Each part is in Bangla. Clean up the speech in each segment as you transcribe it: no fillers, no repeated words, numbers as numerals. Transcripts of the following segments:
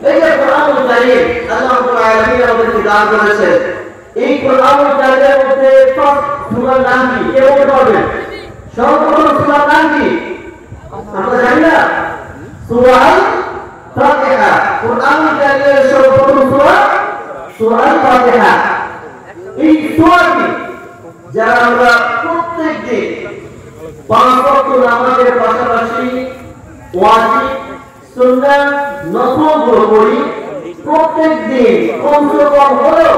এই যে কোরআনুল কারীম আল্লাহ রাব্বুল আলামিন আমাদেরকে দান করেছেন, এই কোরআনুল কারীমের মধ্যে সব সূরার নাম কি? কে বলতে পারবেন? সর্বপ্রথম সূরার নাম কি? আমরা জানি না? সূরা আল-ফাতিহা। কোরআনুল কারীমের সর্বপ্রথম সূরা সূরা আল-ফাতিহা। এই সূরাটি যারা আমরা প্রত্যেকদিন 5 ওয়াক্ত নামাজের পাশাপাশি ওয়াজিব, সুন্নাহ, নফলগুলো পড়ি, প্রত্যেকদিন কমসে কম হলেও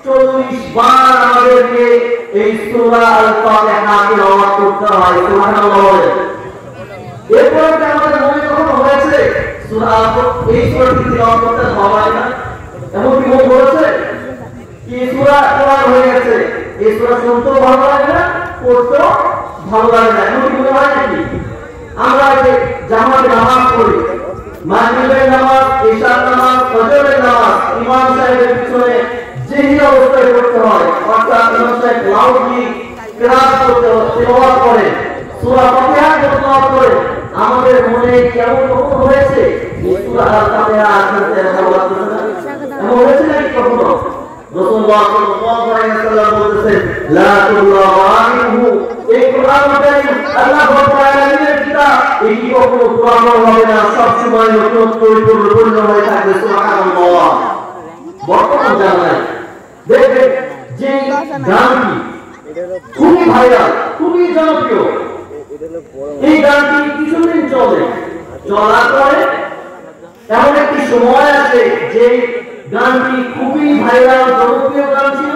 40 বার আমাদেরকে এই সূরা আল-ফাতিহা তিলাওয়াত করতে হয়। সুবহানাল্লাহ। এরপরে কি আমাদের মনে কখনো হয়েছে এই সূরাটি তিলাওয়াত করতে হয় না? এমন কি মনে হয়েছে কি সূরা কোরআন হয়ে গেছে, এই সূরা শুনতেও ভালো লাগে না, পড়তেও ভালো লাগে না, এমন কি মনে হয় নাকি? আমরা যে জামাতে নামাজ পড়ি, মাগরিবের নামাজ, ইশার নামাজ, ফজরের নামাজ, ইমাম সাহেবের পিছনে যেই অবস্থায় করতে হয়, অর্থাৎ ইমাম সাহেব লাউডলি কিরাত করতে তেলাওয়াত করে, সূরা ফাতিহা তেলাওয়াত করে, আমাদের মনে কেমন কখনো হয়েছে এই সূরা ফাতিহা আসতে ভালো লাগছে না? এমন হয়েছে নাকি কখনো? রাসূলুল্লাহ সাল্লাল্লাহু আলাইহি ওয়াসাল্লাম বলেছেন, লা তুল্লাহু, এই কোরআনুল কারীম আল্লাহ রাব্বুল আলামিনের কিতাব, এটি কখনো পুরানো হবে না, সব সময় নতুন পরিপূর্ণ হয়ে থাকবে। সুবহানাল্লাহ। বর্তমান জামানায় দেখবেন যে গানটি খুবই ভাইরাল, খুবই জনপ্রিয়, এই গানটি কিছুদিন চলার পরে এমন একটি সময় আসে যে গানটি খুবই ভাইরাল জনপ্রিয় গান ছিল,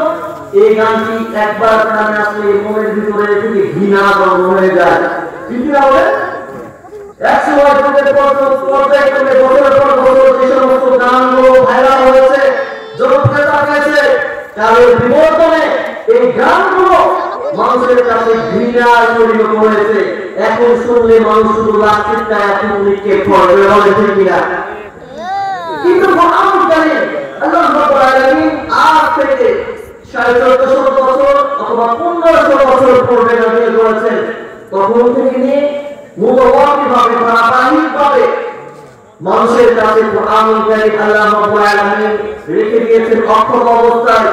এই গানটি একবার কানে আসলে মনের ভিতরে থেকে ঘৃণা জন্ম হয়ে যায়। ঠিক না বলে? একসময় যুগের পর্যায়ক্রমে বছরের পর বছর যে সমস্ত গানগুলো ভাইরাল হয়েছে, জনপ্রিয়তা পেয়েছে, তার বিবর্তনে এই গানগুলো মানুষের কাছে ঘৃণার পরিণত হয়েছে। এখন শুনলে মানুষ শুধু লাস্টিকটা এখন নিক্ষেপ করবে, বলে ঠিক কিনা? কিন্তু কোরআনুল কারীম আল্লাহ রাব্বুল আলামিন আজ থেকে 1450 বছর অথবা 1500 বছর পূর্বে নাযিল করেছেন। তখন থেকে নিয়ে মুতাওয়াতিরভাবে, ধারাবাহিকভাবে মানুষের কাছে কোরআনুল কারীম আল্লাহ রাব্বুল আলামিন রেখে দিয়েছেন অক্ষত অবস্থায়।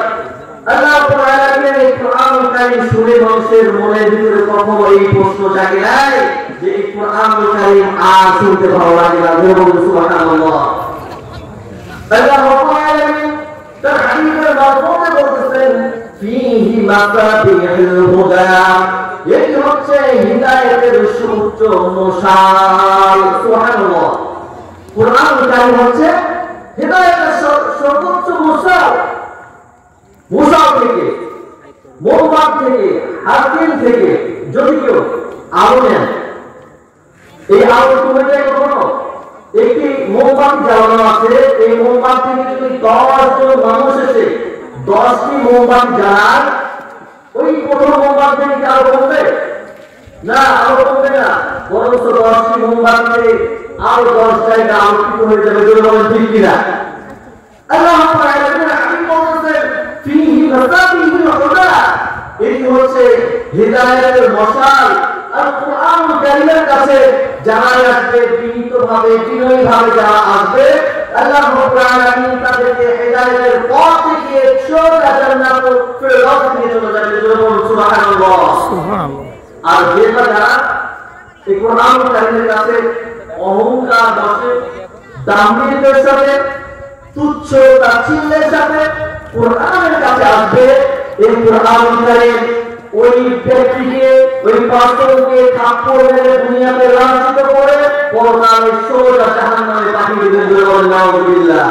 আল্লাহ রাব্বুল আলামিনের এই কোরআনুল কারীম শুনে মানুষের মনের ভিতরে কখনো এই প্রশ্ন জাগে নাই যে এই কোরআনুল কারীম আর শুনতে ভালো লাগে না? সুবহানাল্লাহ। আল্লাহ রাব্বুল আলামিন তার হাবিবের মারফতে বলতেছেন, ফীহি মাসাবিহুল হুদা, এই হচ্ছে হিদায়াতের সুউচ্চ মশাল। সুবহানাল্লাহ। কোরআনুল কারীম হচ্ছে হিদায়াতের সর্বোচ্চ মশাল। মশাল থেকে, মোমবাতি থেকে, হাতিম থেকে যদি কেউ আলো নেন, এই আলো তুমি কখনো একটি মোমবাতি জ্বালানো আছে, এই মোমবাতি থেকে যদি 10 জন মানুষ এসে 10টি মোমবাতি জ্বালান, ওই প্রথম মোমবাতি থেকে আলো কমবে না? আলো কমবে না, বরং 10টি মোমবাতিতে আরো 10 জায়গা আলোকিত হয়ে যাবে। যদি বলেন ঠিক কিনা? আল্লাহ রাব্বুল আলামিন হাকিম বলেছেন, ফীহি মাসাবিহুল হুদা, এটি হচ্ছে হিদায়াতের মশাল। আর কোরআনুল কারীমের কাছে যারা আসবে, বিনীতভাবে, বিনয়ীভাবে যারা আসবে, আল্লাহ রাব্বুল আলামিন তাদেরকে হিদায়াতের পথ দেখিয়ে সোজা জান্নাতুল ফিরদাউস নিয়ে চলে যাবে। সুবহানাল্লাহ। সুবহানাল্লাহ। আর যারা এই কোরআনুল কারীমের কাছে অহংকার বসে, দাম্ভিকতার সাথে, তুচ্ছ তাচ্ছিল্যের সাথে কোরআনের কাছে আসবে, এই কোরআনুল কারীম ওই ব্যক্তিকে, ওই পাগলকে থাপ্পড় মেরে দুনিয়াতে লাঞ্ছিত করে পরকালে সোজা জাহান্নামে পাঠিয়ে দেবেন। নাউযুবিল্লাহ।